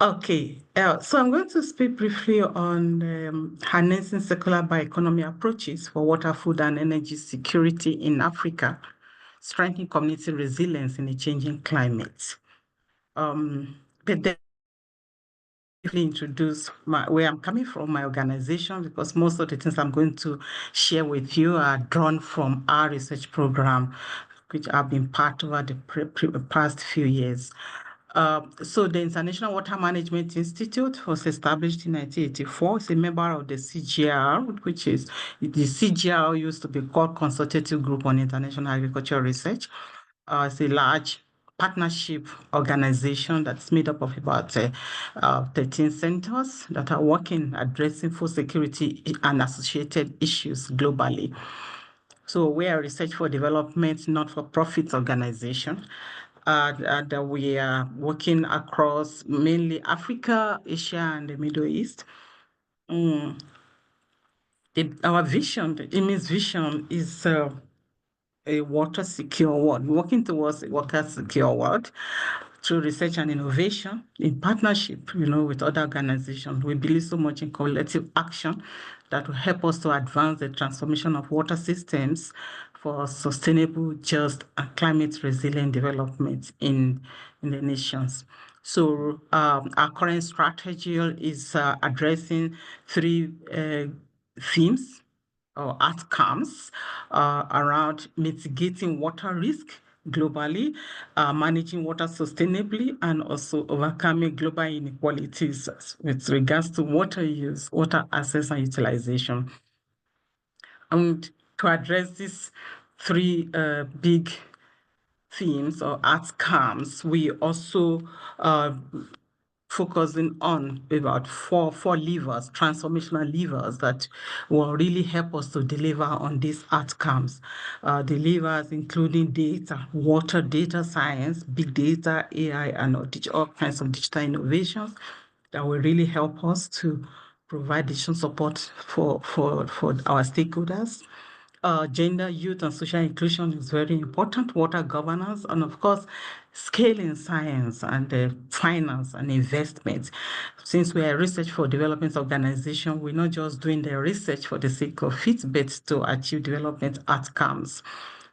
Okay, so I'm going to speak briefly on harnessing circular bioeconomy approaches for water, food, and energy security in Africa, strengthening community resilience in a changing climate. But then briefly introduce where I'm coming from, my organization, because most of the things I'm going to share with you are drawn from our research program, which I've been part over the past few years. So the International Water Management Institute was established in 1984. It's a member of the CGR, which is the CGR used to be called Consultative Group on International Agricultural Research. It's a large partnership organization that's made up of about 13 centers that are working addressing food security and associated issues globally. So we are a research for development, not-for-profit organization. And we are working across mainly Africa, Asia, and the Middle East. Our vision, the IMI's vision, is a water secure world, working towards a water secure world through research and innovation in partnership, with other organizations. We believe so much in collective action that will help us to advance the transformation of water systems for sustainable, just, and climate resilient development in the nations. So our current strategy is addressing three themes or outcomes around mitigating water risk globally, managing water sustainably, and also overcoming global inequalities with regards to water use, water access, and utilization. And to address these three big themes or outcomes, we also focusing on about four levers, transformational levers that will really help us to deliver on these outcomes. The levers including data, water data science, big data, AI, and all kinds of digital innovations that will really help us to provide additional support for our stakeholders. Gender, youth, and social inclusion is very important, water governance, and of course, scaling science and finance and investment. Since we are a research for development organization, we're not just doing the research for the sake of it, but to achieve development outcomes.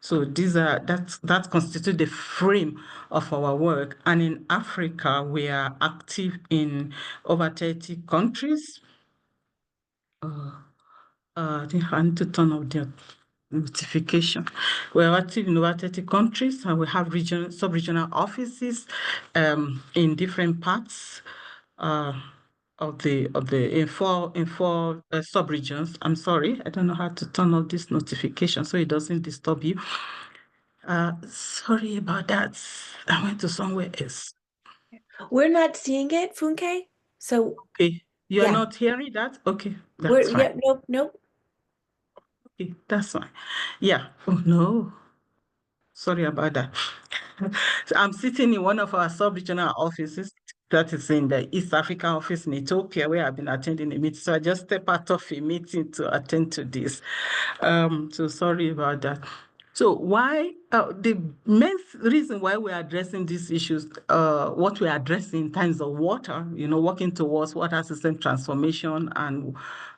So that constitutes the frame of our work. And in Africa, we are active in over 30 countries. I think I need to turn off the notification. We're active in over 30 countries and we have sub-regional offices in different parts of the in four sub-regions. I'm sorry, I don't know how to turn off this notification so it doesn't disturb you. Sorry about that. I went to somewhere else. We're not seeing it, Funke. So Okay, you're yeah. not hearing that? Okay, that's fine. Yeah, nope. Okay, that's fine. Yeah. Oh no. Sorry about that. So I'm sitting in one of our sub-regional offices that is in the East Africa office in Ethiopia, where I've been attending a meeting. So I just step out of a meeting to attend to this. So sorry about that. So the main reason why we're addressing these issues, what we're addressing in terms of water, working towards water system transformation and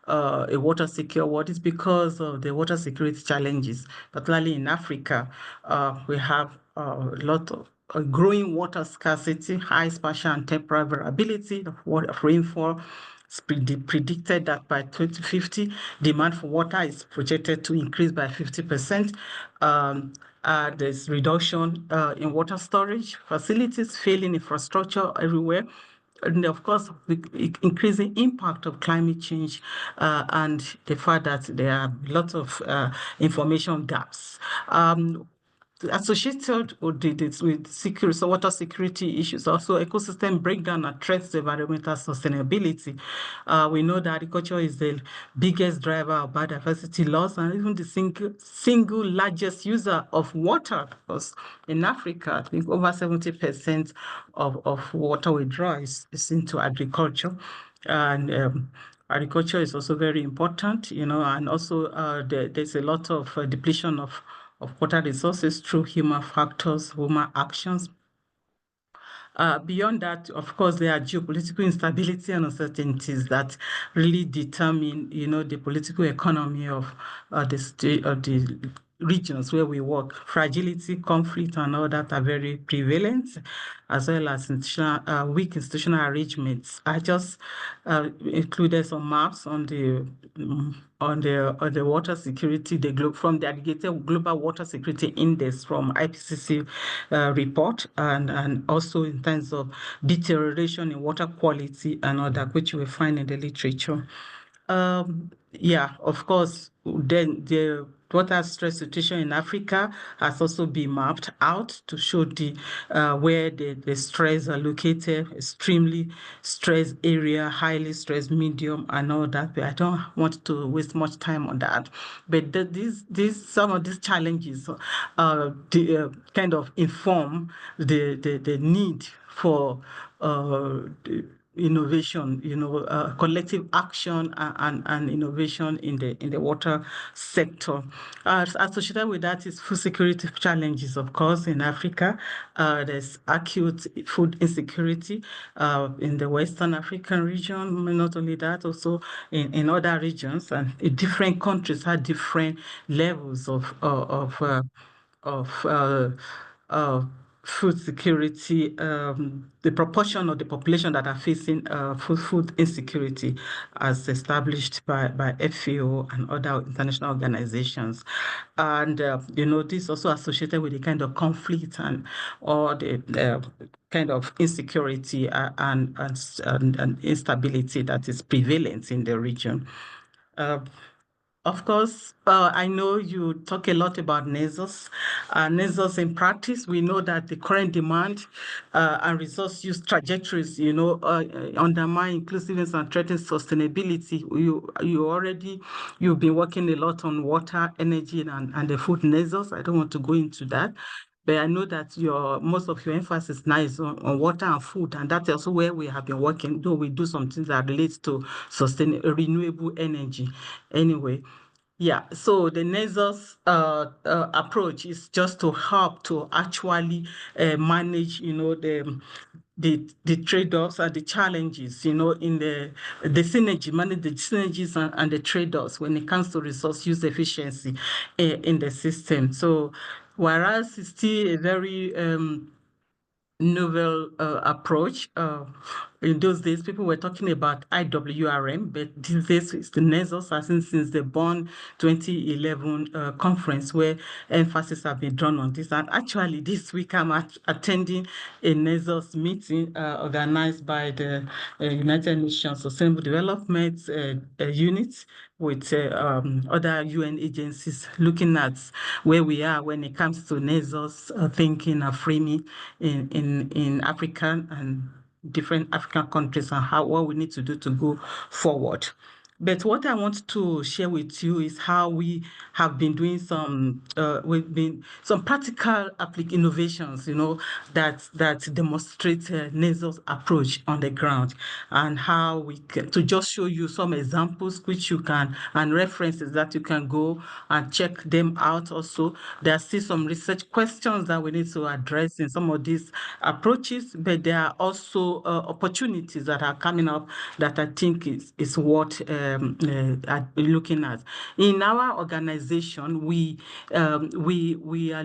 a water secure world is because of the water security challenges, particularly in Africa. We have a lot of growing water scarcity, high spatial and temporal variability of rainfall. It's predicted that by 2050, demand for water is projected to increase by 50%. There's reduction in water storage facilities, failing infrastructure everywhere. And of course, the increasing impact of climate change and the fact that there are lots of information gaps. Associated with security, so water security issues, also ecosystem breakdown and threats to environmental sustainability. We know that agriculture is the biggest driver of biodiversity loss and even the single largest user of water, because in Africa, I think over 70% of water we draw is into agriculture. And agriculture is also very important, and also there's a lot of depletion of water resources through human factors, human actions. Beyond that, of course, there are geopolitical instability and uncertainties that really determine, the political economy of the state of the regions where we work. Fragility, conflict, and all that are very prevalent, as well as weak institutional arrangements. I just included some maps on the water security, from the aggregated global water security index from IPCC report, and also in terms of deterioration in water quality and all that, which you will find in the literature. Yeah, of course, then the water stress situation in Africa has also been mapped out to show where the stress are located, extremely stressed area, highly stressed, medium, and all that. But I don't want to waste much time on that. But some of these challenges kind of inform the need for innovation, collective action and innovation in the water sector. Associated with that is food security challenges, of course, in Africa. There's acute food insecurity in the Western African region. Not only that, also in other regions, and different countries have different levels of food security, the proportion of the population that are facing food insecurity as established by FAO and other international organizations. And, this also associated with the kind of conflict or the kind of insecurity and instability that is prevalent in the region. Of course, I know you talk a lot about NESOS. NESOS in practice, we know that the current demand and resource use trajectories, undermine inclusiveness and threaten sustainability. You've been working a lot on water, energy, and the food NESOS. I don't want to go into that. But I know that most of your emphasis now is on water and food, and that's also where we have been working, though we do some things that relates to renewable energy. Anyway, yeah, so the NESOS approach is just to help to actually manage, the trade-offs and the challenges, in manage the synergies and the trade-offs when it comes to resource use efficiency in the system. So whereas it's still a very novel approach. In those days, people were talking about IWRM, but these days it's the NESOS, I think since the Bonn 2011 conference, where emphasis have been drawn on this. And actually, this week I'm attending a NESOS meeting organized by the United Nations Sustainable Development Unit with other UN agencies, looking at where we are when it comes to NESOS thinking and framing in Africa and different African countries, and what we need to do to go forward. But what I want to share with you is how we have been doing some practical innovations, that demonstrate NESOS approach on the ground, and how we can, to just show you some examples which you can, and references that you can go and check them out. Also, there are still some research questions that we need to address in some of these approaches, but there are also opportunities that are coming up that I think is worth looking at. In our organization, we are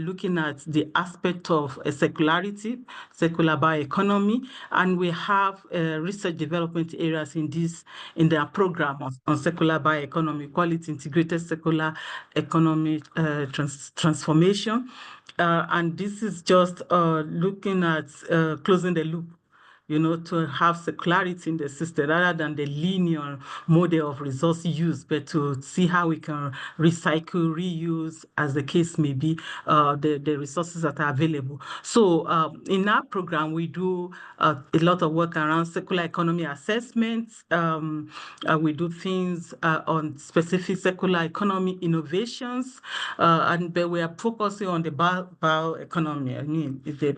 looking at the aspect of circularity, circular bioeconomy, and we have research development areas in their program on circular bioeconomy, call it integrated circular economy transformation. And this is just looking at closing the loop, to have circularity in the system rather than the linear model of resource use, but to see how we can recycle, reuse, as the case may be, the resources that are available. So in our program, we do a lot of work around circular economy assessments. We do things on specific circular economy innovations, but we are focusing on the bioeconomy. I mean, the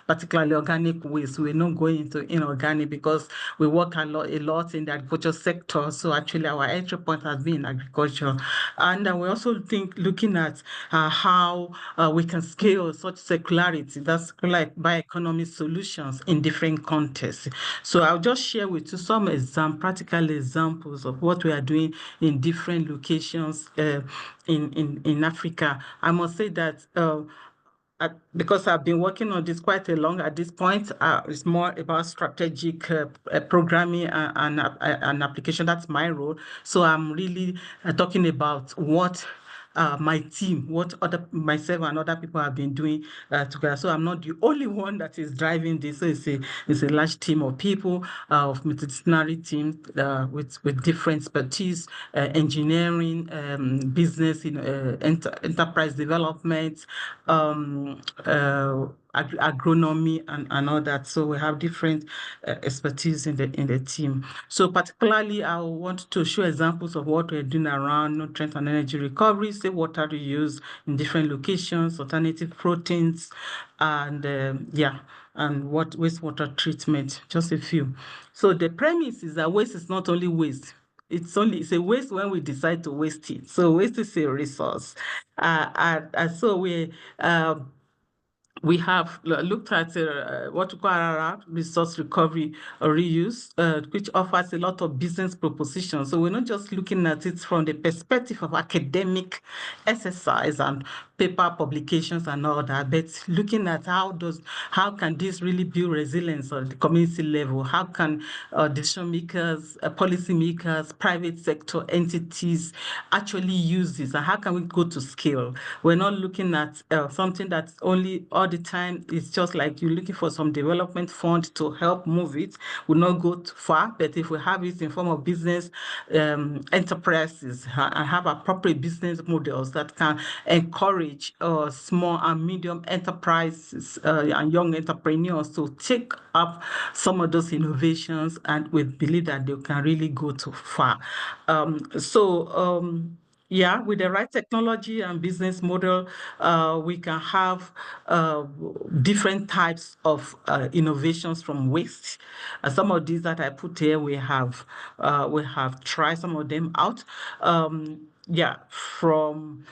particularly organic waste. We know not going into inorganic because we work a lot in the agriculture sector. So actually our entry point has been in agriculture. And we also looking at how we can scale such circularity, that's like bioeconomy solutions in different contexts. So I'll just share with you some practical examples of what we are doing in different locations in Africa. I must say that because I've been working on this quite a long at this point, it's more about strategic programming and application. That's my role. So I'm really talking about what my team, what myself and other people have been doing together. So I'm not the only one that is driving this. So it's a large team of people, of multidisciplinary team with different expertise, engineering, business, enterprise development, agronomy and all that. So we have different expertise in the team. So particularly, I want to show examples of what we're doing around nutrient and energy recovery, say water reuse in different locations, alternative proteins, and and what wastewater treatment, just a few. So the premise is that waste is not only waste. It's a waste when we decide to waste it. So waste is a resource. And so we have looked at what we call RRR, resource recovery or reuse, which offers a lot of business propositions. So we're not just looking at it from the perspective of academic exercise and paper publications and all that, but looking at how can this really build resilience on the community level? How can decision makers, policy makers, private sector entities actually use this, and how can we go to scale? We're not looking at something that's only all the time. It's just like you're looking for some development fund to help move it. We'll not go too far, but if we have it in form of business enterprises and have appropriate business models that can encourage small and medium enterprises and young entrepreneurs to take up some of those innovations, and we believe that they can really go too far. Yeah, with the right technology and business model, we can have different types of innovations from waste. Some of these that I put here, we have tried some of them out. Yeah, from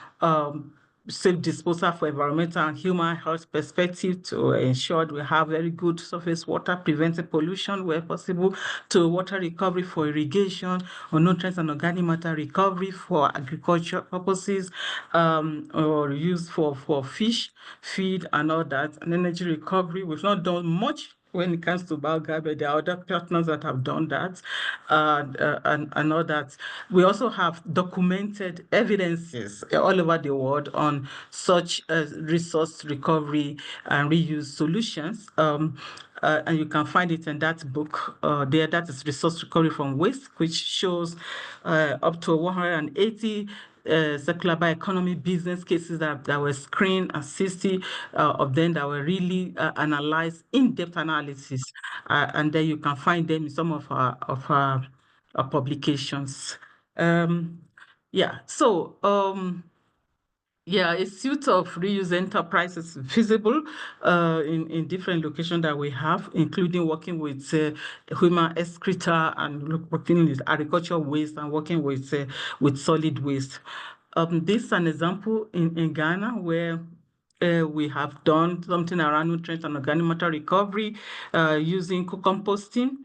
safe disposal for environmental and human health perspective to ensure we have very good surface water, preventing pollution where possible, to water recovery for irrigation, or nutrients and organic matter recovery for agriculture purposes, or use for fish feed and all that, and energy recovery. We've not done much when it comes to biogas, but there are other partners that have done that, and all that. We also have documented evidences all over the world on such resource recovery and reuse solutions. And you can find it in that book there. That is Resource Recovery from Waste, which shows up to 180 circular bioeconomy business cases that were screened, and 60 of them that were really analyzed, in-depth analysis. And then you can find them in some of our publications. Yeah, so yeah, a suite of reuse enterprises is feasible in different locations that we have, including working with human excreta and working with agricultural waste and working with solid waste. This is an example in Ghana where we have done something around nutrient and organic matter recovery using co-composting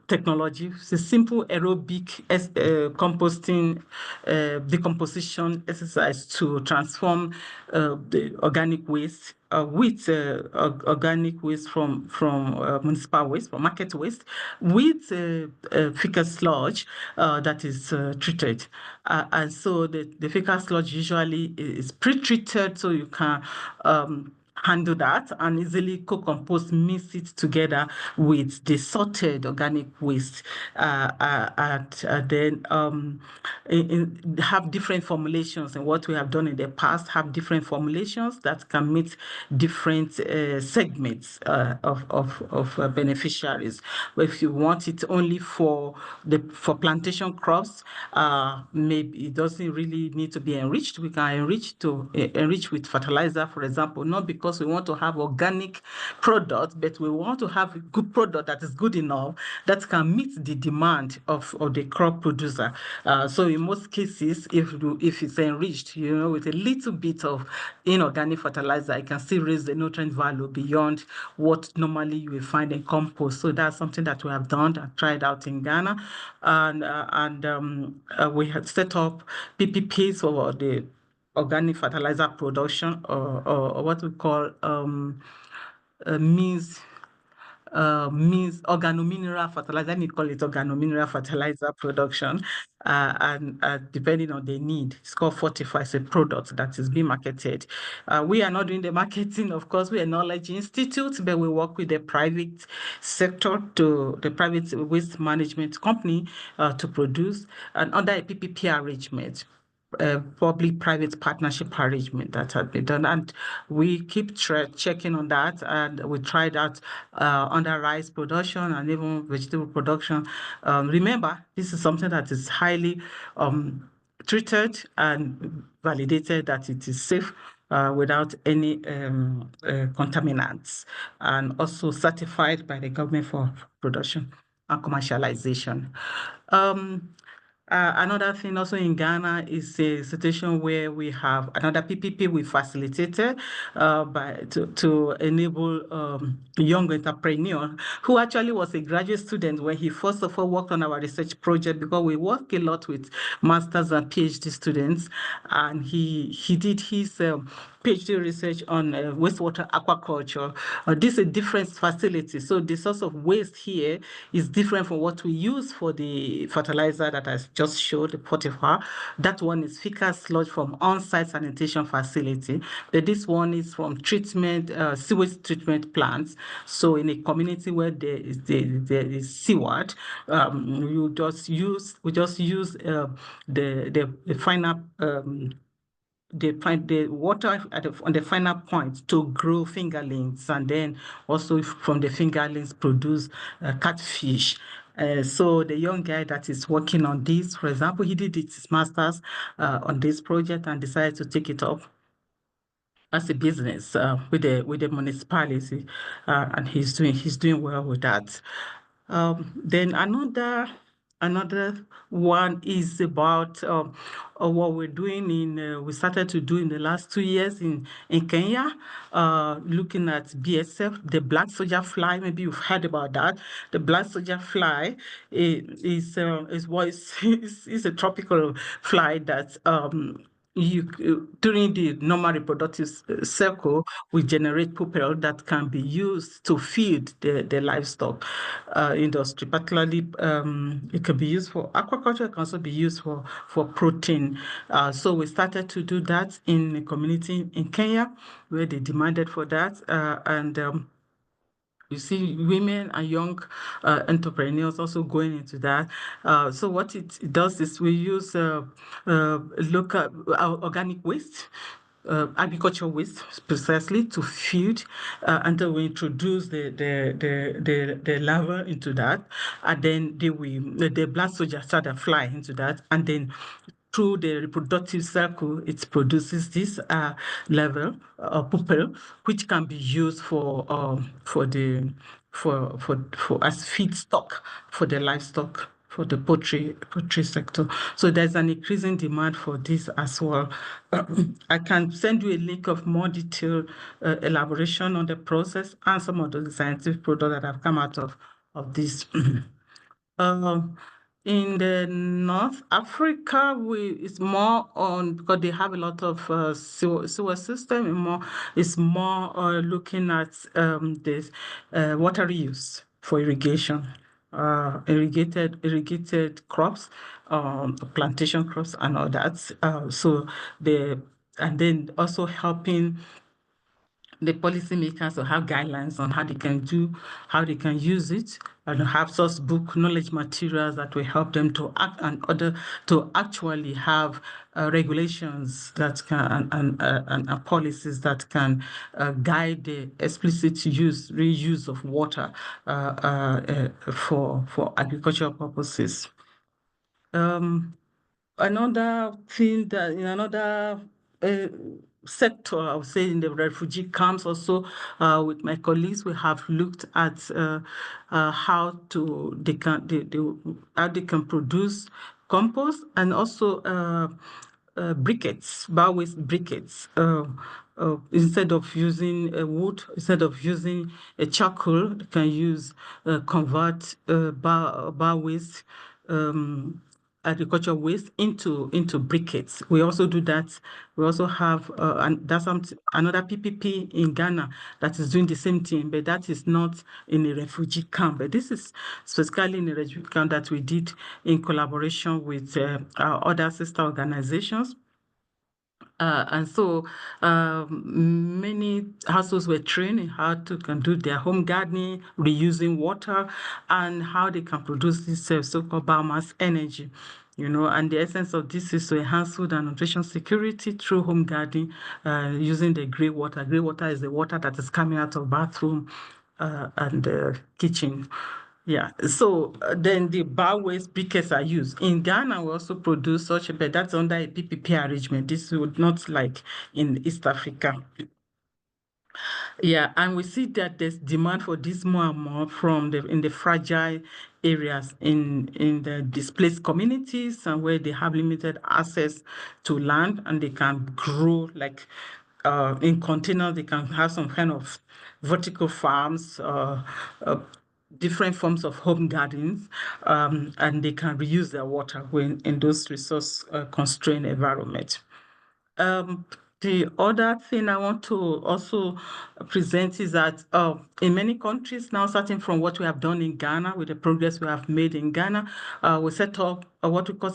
technology. It's a simple aerobic composting decomposition exercise to transform the organic waste with organic waste from municipal waste, from market waste, with fecal sludge that is treated. And so the fecal sludge usually is pre-treated, so you can handle that and easily co-compost, mix it together with the sorted organic waste, and then have different formulations. And what we have done in the past, have different formulations that can meet different segments of beneficiaries. But if you want it only for plantation crops, maybe it doesn't really need to be enriched. We can enrich with fertilizer, for example, not because because we want to have organic product, but we want to have a good product that is good enough that can meet the demand of the crop producer. So in most cases, if it's enriched, with a little bit of inorganic fertilizer, it can still raise the nutrient value beyond what normally you will find in compost. So that's something that we have done and tried out in Ghana, and we had set up PPPs for the organic fertilizer production, or what we call means means organomineral fertilizer. Let me call it organomineral fertilizer production. And depending on the need, it's called Fortify. It's a product that is being marketed. We are not doing the marketing, of course. We are a knowledge institute, but we work with the private sector, to the private waste management company, to produce and under a PPP arrangement, public-private partnership arrangement that had been done, and we keep checking on that. And we tried that under rice production and even vegetable production. Remember, this is something that is highly treated and validated that it is safe without any contaminants, and also certified by the government for production and commercialization. Another thing also in Ghana is a situation where we have another PPP we facilitated to enable young entrepreneur who actually was a graduate student when he first of all worked on our research project, because we work a lot with masters and PhD students, and he did his PhD research on wastewater aquaculture. This is a different facility, so the source of waste here is different from what we use for the fertilizer that I just showed, the potiphar. That one is fecal sludge from on-site sanitation facility. But this one is from sewage treatment plants. So in a community where there is seaward, we just use the final the water on the final point to grow fingerlings, and then also from the fingerlings produce catfish. So the young guy that is working on this, for example, he did his master's on this project and decided to take it up as a business with the municipality, and he's doing well with that. Then another one is about what we're doing we started to do in the last 2 years in Kenya, looking at BSF, the black soldier fly. Maybe you've heard about that. The black soldier fly is is a tropical fly that during the normal reproductive cycle, we generate pupil that can be used to feed the livestock industry. Particularly, it can be used for aquaculture. It can also be used for protein. So we started to do that in a community in Kenya where they demanded for that, and you see women and young entrepreneurs also going into that. So what it does is we use local organic waste, agricultural waste precisely, to feed, and then we introduce the larva into that, and then the blood soldier start to fly into that, and then through the reproductive cycle, it produces this level pupil, which can be used for as feedstock for the livestock, for the poultry sector. So there's an increasing demand for this as well. I can send you a link of more detailed elaboration on the process and some of the scientific products that have come out of this. In the North Africa, it's more on, because they have a lot of sewer system. It's more looking at this water reuse for irrigation, irrigated crops, plantation crops, and all that. And then also helping the policymakers to have guidelines on how they can use it, and have source book knowledge materials that will help them to act and order to actually have regulations that can and policies that can guide the explicit reuse of water for agricultural purposes. Another thing that in another sector, I would say in the refugee camps also, with my colleagues, we have looked at how how they can produce compost, and also briquettes, bio-waste briquettes. Instead of using wood, instead of using a charcoal, they can use convert bio-waste, agricultural waste into briquettes. We also do that. We also have and that's another PPP in Ghana that is doing the same thing, but that is not in a refugee camp. But this is specifically in a refugee camp that we did in collaboration with our other sister organizations. And so many households were trained in how to can do their home gardening, reusing water, and how they can produce this so-called biomass energy. And the essence of this is to enhance food and nutrition security through home gardening using the grey water. Grey water is the water that is coming out of bathroom and kitchen. Yeah, so then the bar waste briquettes are used. In Ghana, we also produce such, but that's under a PPP arrangement. This would not like in East Africa. Yeah, and we see that there's demand for this more and more from in the fragile areas in the displaced communities, and where they have limited access to land and they can grow like in containers. They can have some kind of vertical farms, different forms of home gardens, and they can reuse their water when in those resource constrained environments. Um, the other thing I want to also present is that in many countries now, starting from what we have done in Ghana, with the progress we have made in Ghana, we set up what we call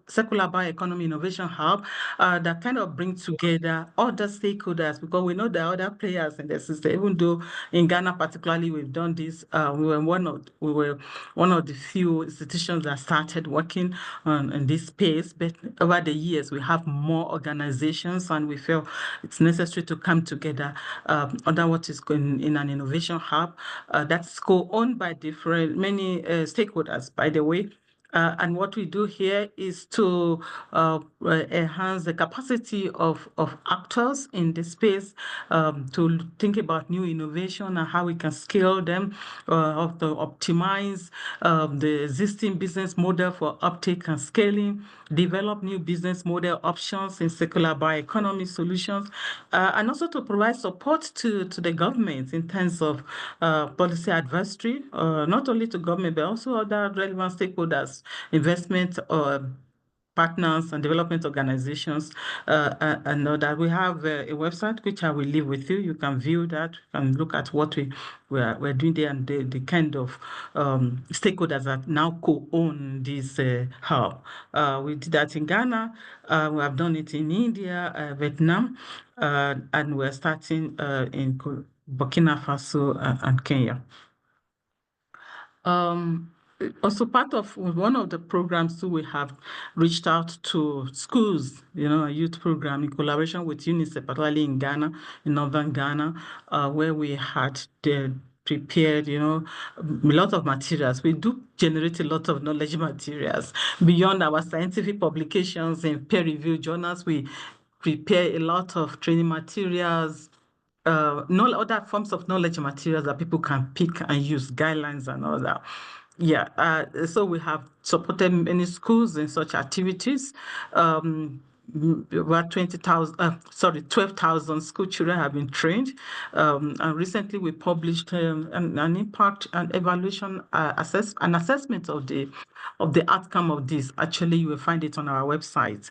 Circular Bioeconomy Innovation Hub that kind of brings together other stakeholders, because we know there are other players in the system. Even though in Ghana particularly we've done this, we were one of the few institutions that started working in this space, but over the years we have more organizations, and we feel it's necessary to come together under what is going in an innovation hub that's co-owned by many stakeholders, by the way. And what we do here is to enhance the capacity of actors in the space to think about new innovation and how we can scale them, to optimize the existing business model for uptake and scaling, develop new business model options in circular bioeconomy solutions, and also to provide support to the government in terms of policy advisory, not only to government, but also other relevant stakeholders, investment partners and development organizations, and know that we have a website which I will leave with you. You can view that and look at what we're doing there, and the kind of stakeholders that now co-own this hub. We did that in Ghana. We have done it in India, Vietnam, and we're starting in Burkina Faso and Kenya. Also, part of one of the programs too, we have reached out to schools, a youth program in collaboration with UNICEF, particularly in Ghana, in northern Ghana, where we had prepared, a lot of materials. We do generate a lot of knowledge materials beyond our scientific publications in peer-reviewed journals. We prepare a lot of training materials, other forms of knowledge materials that people can pick and use, guidelines and all that. Yeah, so we have supported many schools in such activities. About 12,000 school children have been trained. And recently we published an impact and evaluation assessment of the outcome of this. Actually, you will find it on our website.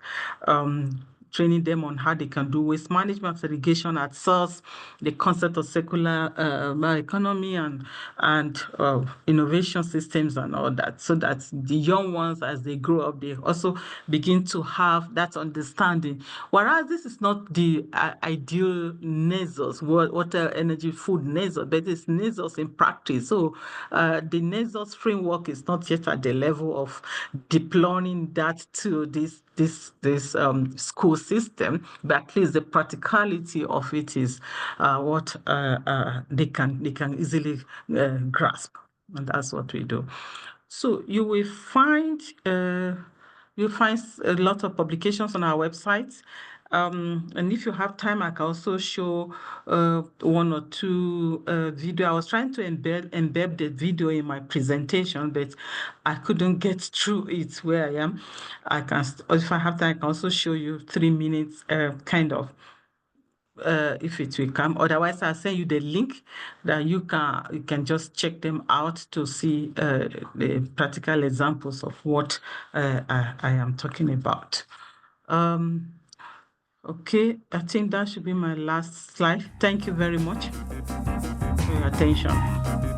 Training them on how they can do waste management, irrigation at source, the concept of circular economy and innovation systems and all that, so that the young ones, as they grow up, they also begin to have that understanding. Whereas this is not the ideal NESOS, water, energy, food NESOS, but it's NESOS in practice. So the NESOS framework is not yet at the level of deploying that to this school system, but at least the practicality of it is what they can easily grasp, and that's what we do. So you will find a lot of publications on our website. And if you have time, I can also show one or two video. I was trying to embed the video in my presentation, but I couldn't get through it where I am. If I have time, I can also show you 3 minutes kind of if it will come. Otherwise, I'll send you the link that you can just check them out to see the practical examples of what I am talking about. Okay, I think that should be my last slide. Thank you very much for your attention.